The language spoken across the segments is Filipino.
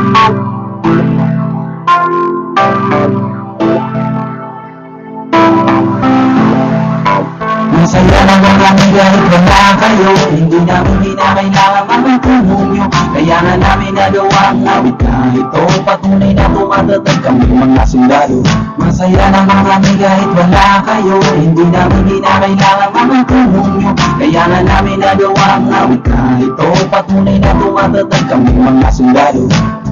Masaya naman kami kahit wala kayo. Hindi na kailangan mamutulong nyo. Kaya nga namin nagawa ang awit na ito. Patunay na tumatatag kami mga sundalo. Masaya naman kami kahit wala kayo. Hindi na kailangan mamutulong nyo. Kaya nga namin nagawa ang awit na ito. Patunay na tumatatag kami mga sundalo.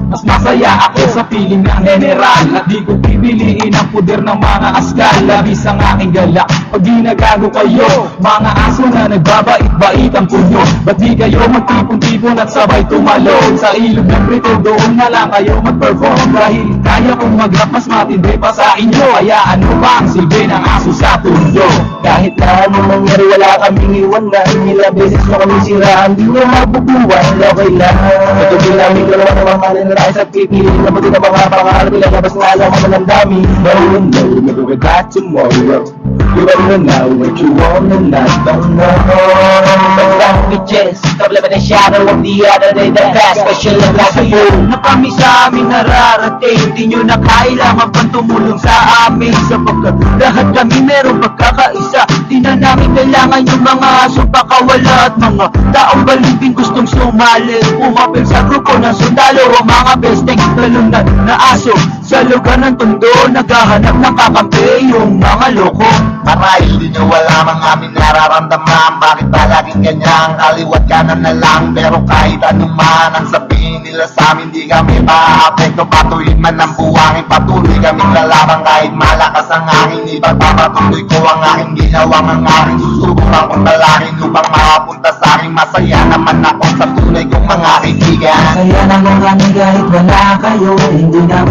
Mas masaya ako sa piling ng general at di ko pipiliin ang puder ng mga askal. Labis ang aking galak pag ginagago kayo, mga aso na nagbabait-bait ang punyo. Ba't di kayo magtipon-tipon at sabay tumalon sa ilog ng Brito? Doon na lang kayo mag-perform dahil kaya kong mag-rap mas matindi pa sa inyo. Kaya ano ba ang silbi ng aso sa tundo? Kahit na anong nangyari wala kaming iwanan. Ilang beses na kami siraan, di na mabubuwan. Okay lang, patuloy namin dalawa na mamahalin na tayo sa pipili. Nabuti na mga pangarap nila, labas na alam mo ng dami. No, no, maybe we got tomorrow. You don't know what you want and I don't know. But bitches, couple of the shadow of the other day, the best special of last of you. Na kami sa amin nararating, di nyo na kailangan pang tumulong sa amin. Sapagkat lahat kami meron pagkakaisa. Di na namin kailangan yung mga aso pakawala at mga taong balimbing gustong sumali. Pumapil sa grupo ng sundalo ang mga besteng talunad na aso. Sa lugar ng tondo, naghahanap ng kakampi yung mga loko. Marahil di nyo wala mang amin nararamdaman. Bakit ba laging ganyan? Kaliwat kanan na lang. Pero kahit anuman ang sabihin nila sa amin, di kami maaapekto. Patuloy man ang buwangin, patuloy kaming lalaban. Kahit malakas ang hangin, ipagpapatuloy ko ang aking ginawang ang aking susubukan kong talangin upang makapunta sa aking masaya naman ako sa tunay kong mga kaibigan. Masaya naman kami kahit wala kayo. Hindi na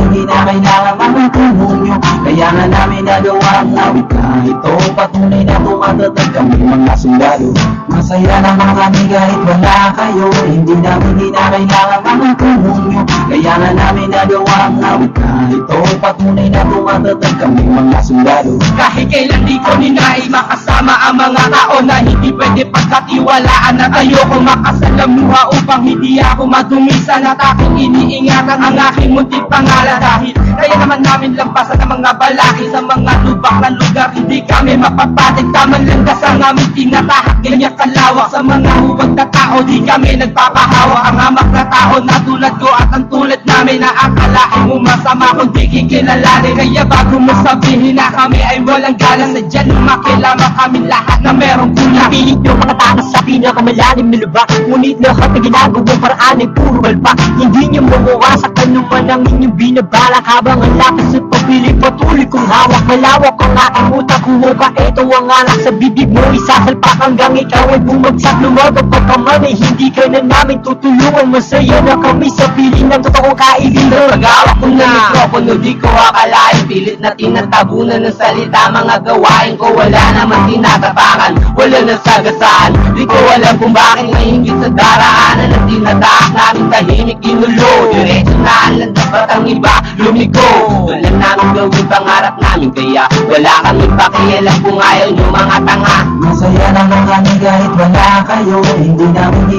kailangan mamutulong nyo. Kaya nga namin nagawa ang awit na ito. Patunay na tumatatag kami mga sundalo. Masaya naman kami kahit wala kayo. Hindi na kailangan mamutulong nyo. Kaya nga namin nagawa ang awit na ito. Patunay na tumatatag kami mga sundalo. Kahit kailan di ko ninai makasama ang mga tao na hindi pwede pagkatiwalaan. At ayoko makasalamuha upang hindi ako madumisan. At aking iniingatan ang aking munting pangalan. Dahil kaya naman namin lampasan ang mga balaki sa mga lubak na lugar. Hindi kami mapapatig, tamang landas ang aming tinatahak. Ganyan kalawak sa mga huwag na tao, di kami nagpapahawa. Ang hamak na tao na tulad ko at ang tulad namin na akalain mo masama kung di kikilalanin. Kaya bago mo sabihin na kami ay walang galang, sadya nung makilama kami lahat na merong kulang. Pilit nyo mga takas sa pinakamalalim na lubak, ngunit lahat na ginagawang paraan ay puro malpak. Hindi nyo mawawasak anuman ang inyong binabalak. Habang ang lakas at pagpiling patuloy kong hawak. Malawak ang aking utak, humuka ito ang alak sa bibig mo. Isasalpak hanggang ikaw ay bumagsak. Lumabag pagkaman ay hindi ka na namin tutulungan. Masaya na kami sa piling ng totoong kaibigan. Pag-awak ko na mikropono, di ko akalain. Pilit na tinatabunan ng salita, mga gawain ko wala naman tinatapakan, wala na sagasaan. Di ko alam kung bakit mahingit sa daraanan na tinataak namin tahimik inulo. Diretso na ang landas, ba't ang iba lumiko? Walang namin gawin pangarap namin, kaya wala kami pakialam kung ayaw nyo mga tanga. Masaya naman kami kahit wala kayo. Hindi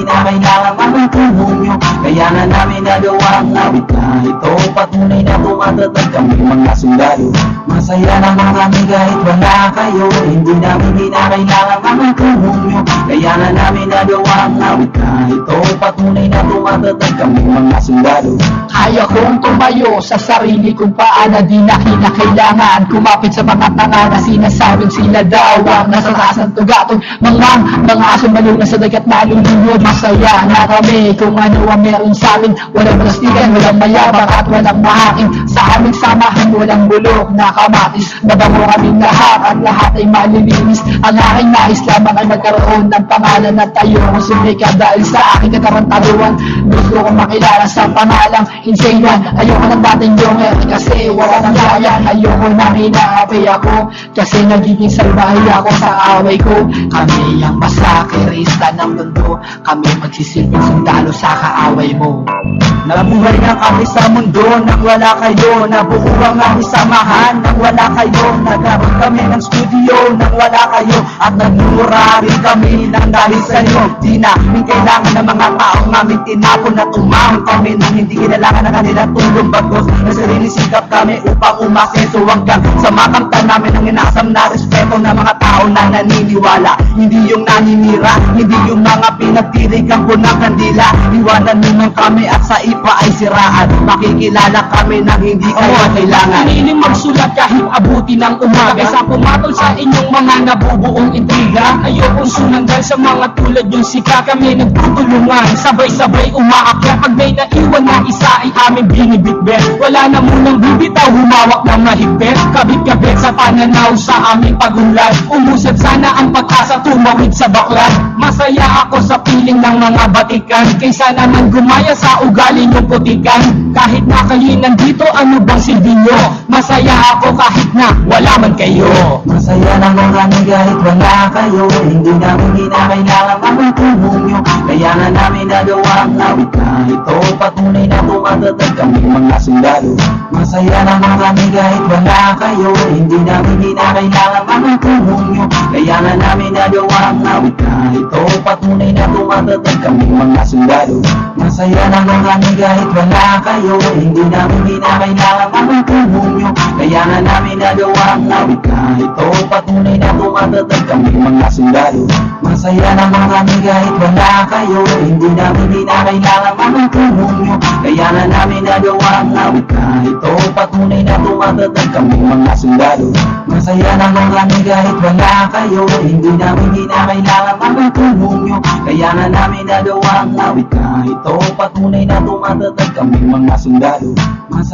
na kailangan mamutulong nyo. Kaya nga namin nagawa ang awit na ito. Patunay na tumatatag kami mga sundalo. Masaya naman kami kahit wala kayo. Hindi na kailangan mamutulong nyo. Kaya nga namin nagawa ang awit na ito. Patunay na tumatatag kami mga sundalo. Kaya kong tumayo sa sarili kong paana. Di na kinakailangan kumapit sa mga tanga na sinasabing sila daw ang nasa taas ng tugatong mga aso maluna sa dagat na lulunod. Masaya na kami kung ano ang meron sa amin. Walang plastikan, walang mayabang at walang mahaking. Sa aming samahan walang bulok na kamatis. Mabango kaming lahat at lahat ay malilinis. Ang aking nais lamang ay magkaroon ng pangalan at tayo kung sumika dahil sa aking katarantaduan. Gusto kong makilala sa pangalang Insane One. Ayoko ng dating yonger kasi wala nang gaya. Ayoko na hinaapi ako kasi nagiging salbahe ako sa away ko. Kami ang masakerista ng mundo, kami magsisilbing sundalo sa kaaway mo. Nabuhay na kami sa mundo nang wala kayo. Nabuo ang aming samahan nang wala kayo. Nagkaroon kami ng studio nang wala kayo. At nagmura rin kami nang dahil sa inyo. Di namin kailangan ng mga taong aming tinapon at umahon kami nang hindi kinailangan ng kanilang tulong. Bagos na sarili sikap kami upang umasenso hanggang sa makamtan namin ang inasam na respeto ng mga tao na naniniwala. Hindi yung naninira, hindi yung mga pinagtirikan ko ng kandila. Iwanan naman kami at sa ipa ay siraan. Makikilala kami nang hindi kayo kailangan. Hiniling magsulat kahit abuti ng umaga. Kaysa pumatol sa inyong mga nabubuong intriga. Ayokong sunandal sa mga tulad yung sika. Kami nagtutulungan, sabay-sabay umaakyat. Pag may naiwan na isa ay aming binibitbit. Wala na munang bibitaw, humawak ng mahigpit. Kabit-kabit sa pananaw sa aming pagunlad. Umusad sana ang pag-asa, tumawid sa baklan. Masaya ako sa piling ng mga batikan. Kaysa naman gumaya sa ugali niyong putikan. Kahit na kayo nandito, ano bang silbi nyo? Masaya ako kahit na wala man kayo. Masaya naman kami kahit wala kayo. Hindi namin kinakailangan mga tulong nyo. Kaya nga namin nagawa ang awit na ito. Patunay na tumatatag kami mga sundalo. Masaya naman kami kahit wala kayo. Hindi namin kinakailangan mga tulong nyo. Kaya nga namin nagawa ang awit na ito. Patunay na tumatatag kami mga sundalo. Masaya naman kami kahit wala kayo. Hindi namin kinakailangan mga tulong nyo. Kaya nga namin nagawa ang awit na ito. Patunay na tumatatag kami mga sundalo. Masaya naman kami kahit wala kayo. Hindi namin kinakailangan mga tulong nyo. Kaya nga namin nagawa ang awit na ito. Patunay na tumatatag kami mga sundalo. Masaya naman kami kahit wala kayo. Hindi namin kinakailangan mga tulong nyo. Kaya nga namin nagawa ang awit na ito. Patunay na tumatatag kami mga sundalo. Masaya